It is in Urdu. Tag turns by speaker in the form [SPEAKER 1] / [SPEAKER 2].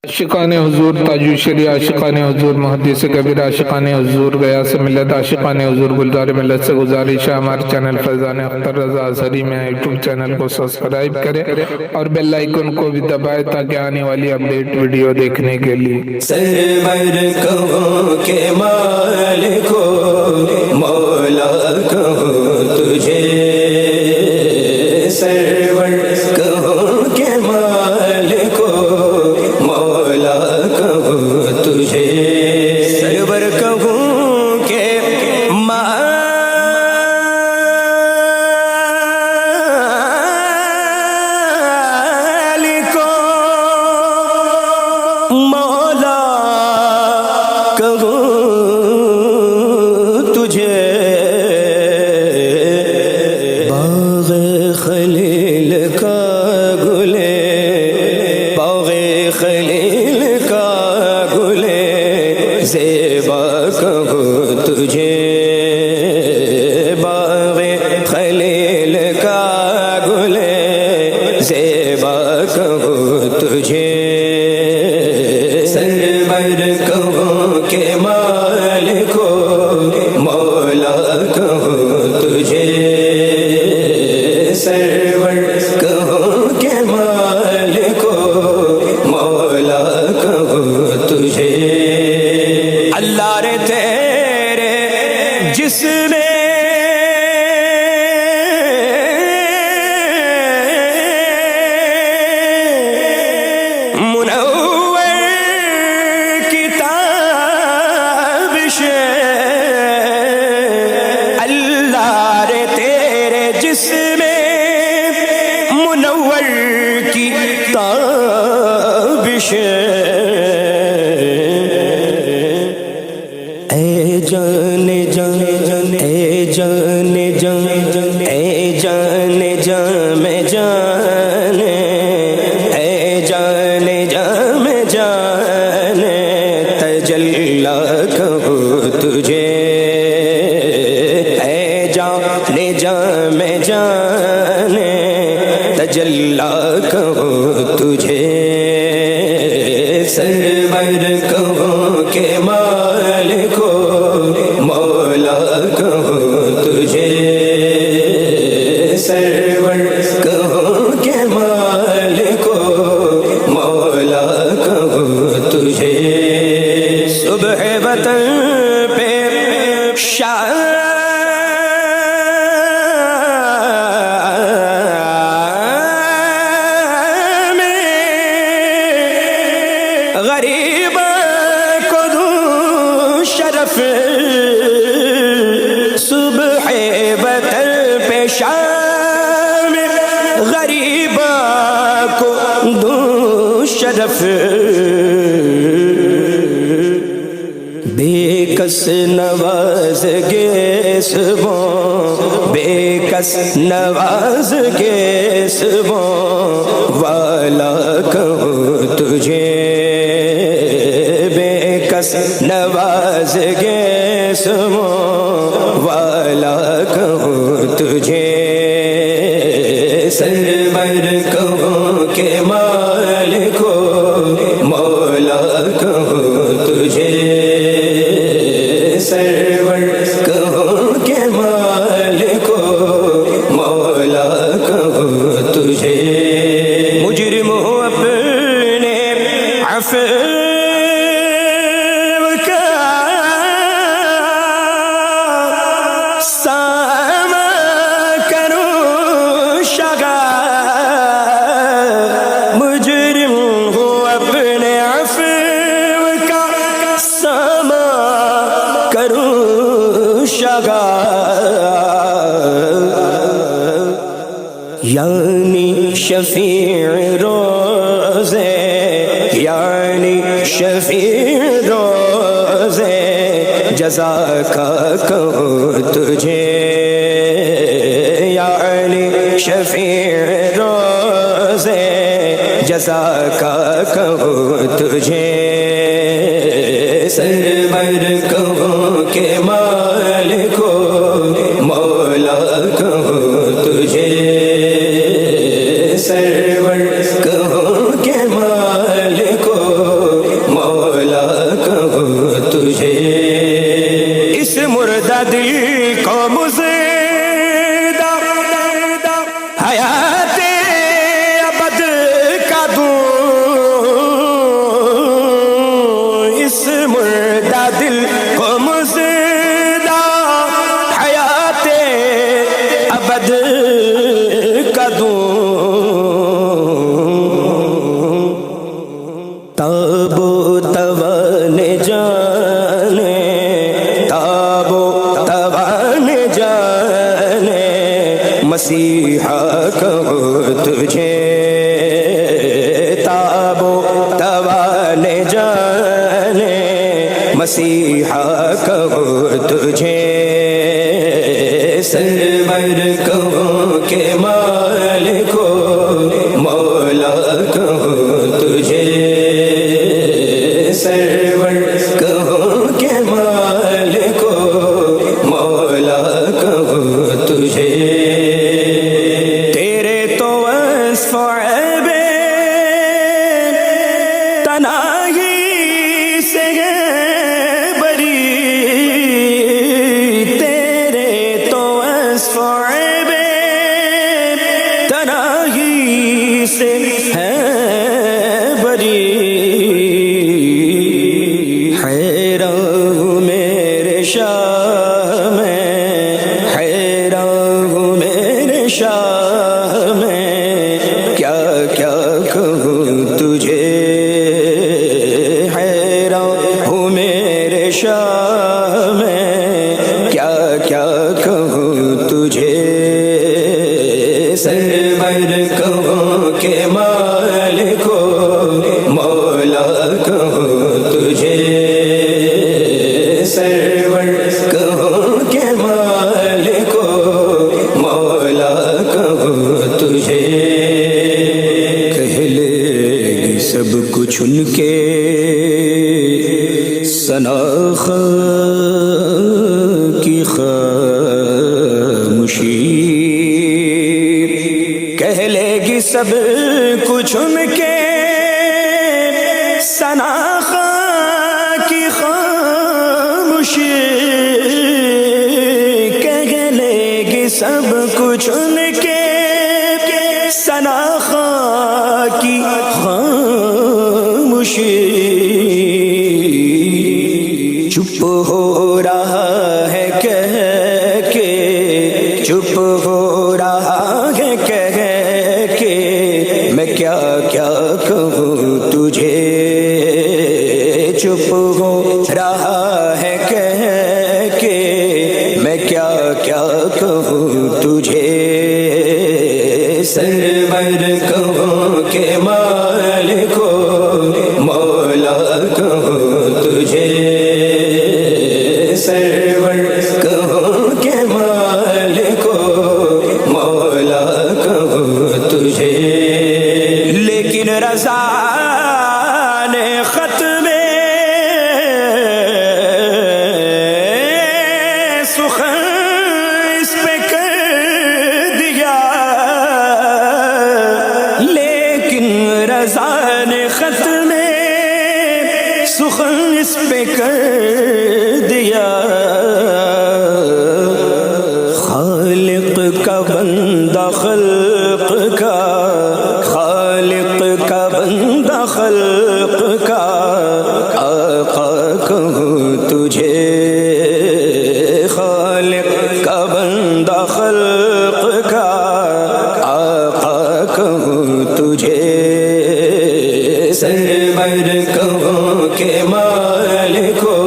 [SPEAKER 1] عاشقان حضور تاجو شری، عاشقان حضور محدث کبیر، عاشقان حضور غیاث ملت، عاشقان حضور گلزار ملت سے گزارش ہے ہمارے چینل فیضان اختر رضا اظہری میں یوٹیوب چینل کو سبسکرائب کریں اور بیل آئیکن کو بھی دبائیں تاکہ آنے والی اپڈیٹ ویڈیو دیکھنے کے لیے
[SPEAKER 2] سرور کہوں کہ مالک ہو مولا کہوں تجھے، سرور کہوں کہ مالک ہو مولا کہوں تجھے، سرور کہوں کہ مالک مولا کہوں تجھے، باغ خلیل کا گلے، باغ خلیل کا گلے زیبا کہوں تجھے، باغ خلیل کا گلے زیبا کہوں تجھے، سرور کہوں کہ مالک ہو مولا کہوں تجھے، سرور کہوں کہ مالک ہو مولا کہوں تجھے، اللہ رے تیرے جس میں اللہ رے تیرے جس میں منور کی تابش، اے جان جان اے جان جان اے جان جان میں جان، اے جان جان میں جان تجلی کہوں تجھے، اے جان جان میں جان تجلی کہوں تجھے، سرور کہوں کہ مالک ہو مولا کہوں تجھے، سرور کہوں کہ مالک ہو مولا کہوں تجھے، صبح وطن پہ شام غریب کو دوں شرف، صبح وطن پہ شام غریب کو دوں شرف، بے کس نواز گے صبح، بے کس نواز گے صبح والا کہوں تجھے، بے کس نواز گے صبح والا کہوں تجھے، سرور کہوں کہ مالک ہو مولا کہوں تجھے، سرور کہوں کہ مالک ہو مولا کہوں تجھے، مجرم ہو اپنے عفو کا سامنا کروں شگا، مجرم ہو اپنے عفو کا سامنا کروں شگا، یعنی شفیع روزے، یعنی شفیع روزے جزا کا کہوں تجھے، یعنی شفیع روزے جزا کا کہوں تجھے، سرور کہوں کہ مالک ہو مولا کہوں تجھے، سرور کہوں کہ مالک ہو دل کو مزدہ حیات ابد کا دوں تاب و توان جانے تاب و توان جانے مسیحا کہو تجھے تاب و توان جانے مسیحا کہو تجھے سرور کہو کہ مالک و مولا کہو تجھے سرور کہو کہ مالک و مولا کہو تجھے تیرے تو وصف عیب تنہائی سے ہے بری تیرے تو وصف عیب تنہائی سے ہے بری حیران ہوں میرے شاہ میں حیران ہوں میرے شاہ میں کیا کیا کہوں تجھے حیران ہوں میرے شاہ میں کیا کیا کہوں تجھے سرور کہو کہ مالک و مولا کہو تجھے سرور کہو کہ مالک و مولا کہو تجھے کہہ لے گی سب کچھ ان کے ثنا کی خاموشی کہہ لے گی سب کچھ ان کے ثنا کی خاموشی کہہ لے گی سب کچھ ان کے ثنا کی خاموشی چپ ہو رہا ہے کہہ کے چپ ہو رہا ہے کہہ کے میں کیا کیا کہوں تجھے چپ ہو رہا ہے کہہ کے میں کیا کیا کہوں تجھے سرور کہو کہ مالک و مولا کہو تجھے سرور کہو کہ مالک و مولا کہو تجھے لیکن رضا نے خط میں سخن اس پہ کر دیا لیکن رضا نے خط میں سخن اس پہ کر دیا خالق کا بندہ خلق کا خالق کا بندہ خلق کا آقا کہوں تجھے خالق کا بندہ خلق کا آقا کہوں تجھے سرور کہو کہ مالک و